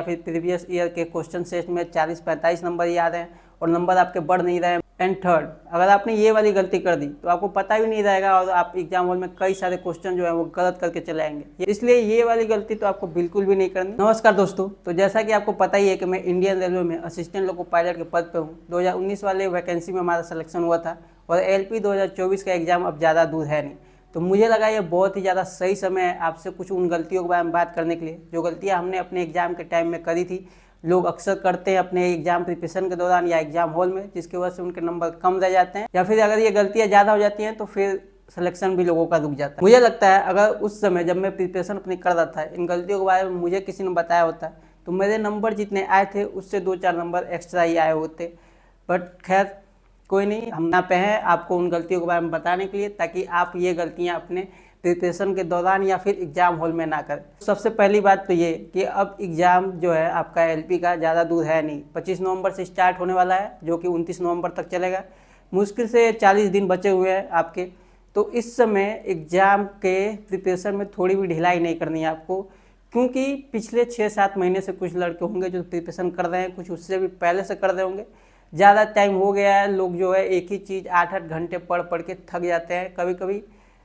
या फिर previous year के क्वेश्चन सेट में 40-45 नंबर याद हैं और नंबर आपके बढ़ नहीं रहे हैं। एंड थर्ड, अगर आपने ये वाली गलती कर दी तो आपको पता भी नहीं रहेगा और आप एग्जाम हॉल में कई सारे क्वेश्चन जो है वो गलत करके चले आएंगे। इसलिए ये वाली गलती तो आपको बिल्कुल भी नहीं करनी। नमस्कार दोस्तों, तो जैसा कि आपको पता ही है कि मैं इंडियन रेलवे में असिस्टेंट लोको पायलट के पद पे हूँ। 2019 वाले वैकेंसी में हमारा सिलेक्शन हुआ था और LP 2024 का एग्जाम अब ज़्यादा दूर है नहीं, तो मुझे लगा ये बहुत ही ज़्यादा सही समय है आपसे कुछ उन गलतियों के बारे में बात करने के लिए जो गलतियाँ हमने अपने एग्जाम के टाइम में करी थी। लोग अक्सर करते हैं अपने एग्जाम प्रिपरेशन के दौरान या एग्जाम हॉल में, जिसकी वजह से उनके नंबर कम रह जाते हैं या फिर अगर ये गलतियाँ ज़्यादा हो जाती हैं तो फिर सिलेक्शन भी लोगों का रुक जाता है। मुझे लगता है अगर उस समय जब मैं प्रिपरेशन अपनी कर रहा था इन गलतियों के बारे में मुझे किसी ने बताया होता तो मेरे नंबर जितने आए थे उससे 2-4 नंबर एक्स्ट्रा ही आए होते। बट खैर कोई नहीं, हम यहाँ पे हैं आपको उन गलतियों के बारे में बताने के लिए ताकि आप ये गलतियाँ अपने प्रिपरेशन के दौरान या फिर एग्जाम हॉल में ना करें। सबसे पहली बात तो ये कि अब एग्ज़ाम जो है आपका LP का ज़्यादा दूर है नहीं। 25 नवंबर से स्टार्ट होने वाला है जो कि 29 नवंबर तक चलेगा। मुश्किल से 40 दिन बचे हुए हैं आपके। तो इस समय एग्ज़ाम के प्रिपरेशन में थोड़ी भी ढिलाई नहीं करनी है आपको, क्योंकि पिछले 6-7 महीने से कुछ लड़के होंगे जो प्रिपरेशन कर रहे हैं, कुछ उससे भी पहले से कर रहे होंगे। ज़्यादा टाइम हो गया है, लोग जो है एक ही चीज़ 8-8 घंटे पढ़ पढ़ के थक जाते हैं। कभी कभी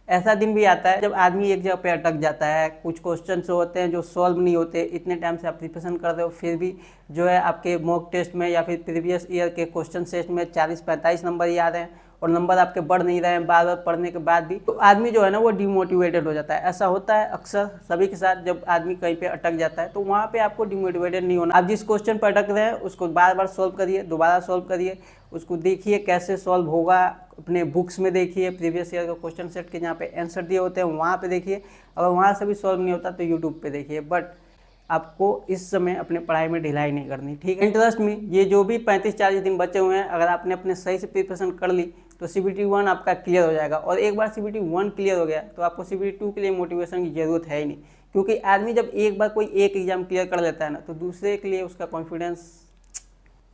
ऐसा दिन भी आता है जब आदमी एक जगह पे अटक जाता है। कुछ क्वेश्चन होते हैं जो सॉल्व नहीं होते, इतने टाइम से आप प्रिपरेशन कर रहे हो फिर भी जो है आपके मॉक टेस्ट में या फिर प्रीवियस ईयर के क्वेश्चन सेट में 40-45 नंबर याद हैं और नंबर आपके बढ़ नहीं रहे हैं बार बार पढ़ने के बाद भी, तो आदमी जो है ना वो डिमोटिवेटेड हो जाता है। ऐसा होता है अक्सर सभी के साथ, जब आदमी कहीं पे अटक जाता है तो वहाँ पे आपको डिमोटिवेटेड नहीं होना। आप जिस क्वेश्चन पर अटक रहे हैं उसको बार बार सॉल्व करिए, दोबारा सॉल्व करिए, उसको देखिए कैसे सॉल्व होगा। अपने बुक्स में देखिए, प्रीवियस ईयर का क्वेश्चन सेट के जहाँ पे आंसर दिए होते हैं वहाँ पे देखिए। अगर वहाँ से भी सॉल्व नहीं होता तो यूट्यूब पे देखिए। बट आपको इस समय अपने पढ़ाई में ढिलाई नहीं करनी, ठीक है। इंटरेस्ट में ये जो भी 35-40 दिन बचे हुए हैं, अगर आपने अपने सही से प्रिपरेशन कर ली तो CBT 1 आपका क्लियर हो जाएगा। और एक बार CBT 1 क्लियर हो गया तो आपको CBT 2 के लिए मोटिवेशन की ज़रूरत है ही नहीं, क्योंकि आदमी जब एक बार कोई एक एग्जाम क्लियर कर लेता है ना तो दूसरे के लिए उसका कॉन्फिडेंस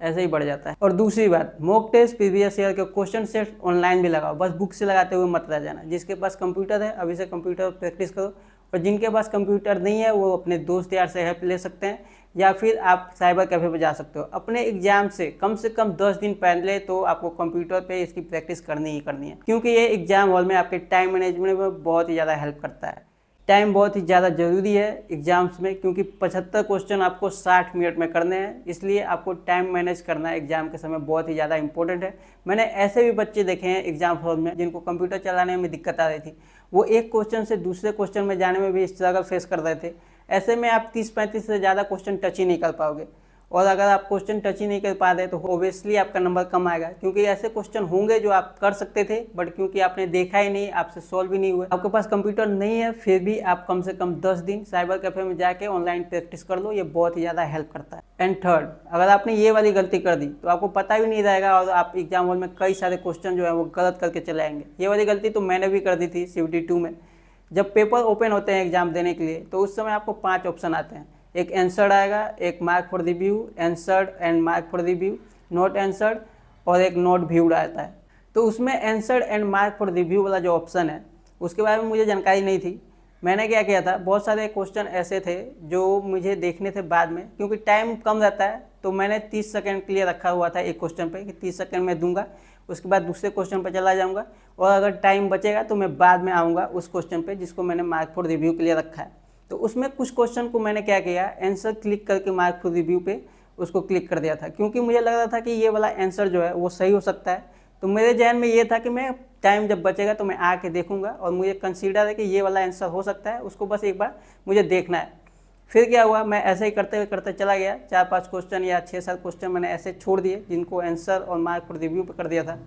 ऐसे ही बढ़ जाता है। और दूसरी बात, मॉक टेस्ट प्रीवियस ईयर के क्वेश्चन सेट ऑनलाइन भी लगाओ, बस बुक से लगाते हुए मत रह जाना। जिसके पास कंप्यूटर है अभी से कंप्यूटर प्रैक्टिस करो, और जिनके पास कंप्यूटर नहीं है वो अपने दोस्त यार से हेल्प ले सकते हैं या फिर आप साइबर कैफ़े पे जा सकते हो। अपने एग्जाम से कम 10 दिन पहले तो आपको कंप्यूटर पे इसकी प्रैक्टिस करनी ही करनी है, क्योंकि ये एग्जाम हॉल में आपके टाइम मैनेजमेंट में बहुत ही ज़्यादा हेल्प करता है। टाइम बहुत ही ज़्यादा ज़रूरी है एग्जाम्स में, क्योंकि 75 क्वेश्चन आपको 60 मिनट में करने हैं, इसलिए आपको टाइम मैनेज करना एग्जाम के समय बहुत ही ज़्यादा इंपॉर्टेंट है। मैंने ऐसे भी बच्चे देखे हैं एग्जाम हॉल में जिनको कंप्यूटर चलाने में दिक्कत आ रही थी, वो एक क्वेश्चन से दूसरे क्वेश्चन में जाने में भी स्ट्रगल फेस कर रहे थे। ऐसे में आप 30-35 से ज़्यादा क्वेश्चन टच ही नहीं कर पाओगे, और अगर आप क्वेश्चन टच ही नहीं कर पा रहे तो ओबियसली आपका नंबर कम आएगा, क्योंकि ऐसे क्वेश्चन होंगे जो आप कर सकते थे बट क्योंकि आपने देखा ही नहीं, आपसे सॉल्व ही नहीं हुआ। आपके पास कंप्यूटर नहीं है फिर भी आप कम से कम 10 दिन साइबर कैफे में जाके ऑनलाइन प्रैक्टिस कर लो, ये बहुत ही ज़्यादा हेल्प करता है। एंड थर्ड, अगर आपने ये वाली गलती कर दी तो आपको पता भी नहीं रहेगा और आप एग्जाम हॉल में कई सारे क्वेश्चन जो है वो गलत करके चले आएंगे। ये वाली गलती तो मैंने भी कर दी थी CBT 2 में। जब पेपर ओपन होते हैं एग्जाम देने के लिए तो उस समय आपको 5 ऑप्शन आते हैं। एक आंसर्ड आएगा, एक mark for review, answered and mark for review, not answered, और एक नॉट व्यूड आता है। तो उसमें answered and mark for review वाला जो ऑप्शन है उसके बारे में मुझे जानकारी नहीं थी। मैंने क्या किया था, बहुत सारे क्वेश्चन ऐसे थे जो मुझे देखने थे बाद में, क्योंकि टाइम कम रहता है तो मैंने 30 सेकंड के लिए रखा हुआ था एक क्वेश्चन पे कि 30 सेकंड में दूंगा, उसके बाद दूसरे क्वेश्चन पर चला जाऊंगा, और अगर टाइम बचेगा तो मैं बाद में आऊँगा उस क्वेश्चन पे जिसको मैंने मार्क फॉर रिव्यू के लिए रखा है। तो उसमें कुछ क्वेश्चन को मैंने क्या किया, आंसर क्लिक करके मार्क फॉर रिव्यू पे उसको क्लिक कर दिया था, क्योंकि मुझे लग रहा था कि ये वाला आंसर जो है वो सही हो सकता है। तो मेरे जहन में ये था कि मैं टाइम जब बचेगा तो मैं आके देखूंगा, और मुझे कंसीडर है कि ये वाला आंसर हो सकता है, उसको बस एक बार मुझे देखना है। फिर क्या हुआ, मैं ऐसे ही करते करते चला गया। 4-5 क्वेश्चन या 6-7 क्वेश्चन मैंने ऐसे छोड़ दिए जिनको आंसर और मार्क फॉर रिव्यू पे कर दिया था।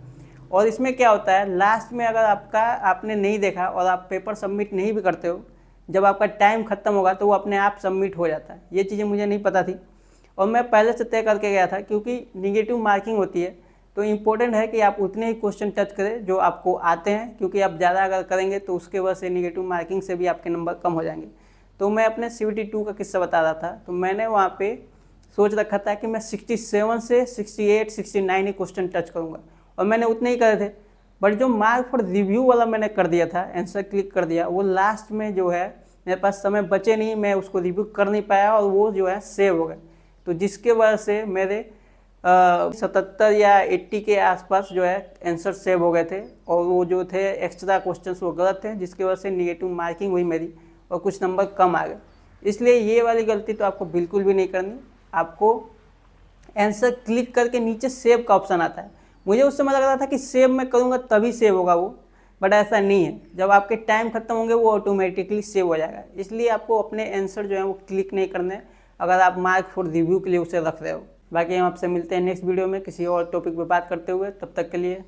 और इसमें क्या होता है, लास्ट में अगर आपने नहीं देखा और आप पेपर सबमिट नहीं भी करते हो, जब आपका टाइम खत्म होगा तो वो अपने आप सबमिट हो जाता है। ये चीज़ें मुझे नहीं पता थी और मैं पहले से तय करके गया था, क्योंकि निगेटिव मार्किंग होती है तो इम्पोर्टेंट है कि आप उतने ही क्वेश्चन टच करें जो आपको आते हैं, क्योंकि आप ज़्यादा अगर करेंगे तो उसके वजह से निगेटिव मार्किंग से भी आपके नंबर कम हो जाएंगे। तो मैं अपने CBT 2 का किस्सा बता रहा था, तो मैंने वहाँ पे सोच रखा था कि मैं 67 से 68-69 ही क्वेश्चन टच करूँगा, और मैंने उतने ही करे थे। बट जो मार्क फॉर रिव्यू वाला मैंने कर दिया था, आंसर क्लिक कर दिया, वो लास्ट में जो है मेरे पास समय बचे नहीं, मैं उसको रिव्यू कर नहीं पाया और वो जो है सेव हो गए। तो जिसके वजह से मेरे 77 या 80 के आसपास जो है आंसर सेव हो गए थे और वो जो थे एक्स्ट्रा क्वेश्चंस वो गलत थे, जिसकी वजह से नेगेटिव मार्किंग हुई मेरी और कुछ नंबर कम आ गए। इसलिए ये वाली गलती तो आपको बिल्कुल भी नहीं करनी। आपको आंसर क्लिक करके नीचे सेव का ऑप्शन आता है। मुझे उस समय लग रहा था कि सेव मैं करूँगा तभी सेव होगा वो, बट ऐसा नहीं है। जब आपके टाइम खत्म होंगे वो ऑटोमेटिकली सेव हो जाएगा। इसलिए आपको अपने आंसर जो है वो क्लिक नहीं करने, अगर आप मार्क फॉर रिव्यू के लिए उसे रख रहे हो। बाकी हम आपसे मिलते हैं नेक्स्ट वीडियो में किसी और टॉपिक पर बात करते हुए। तब तक के लिए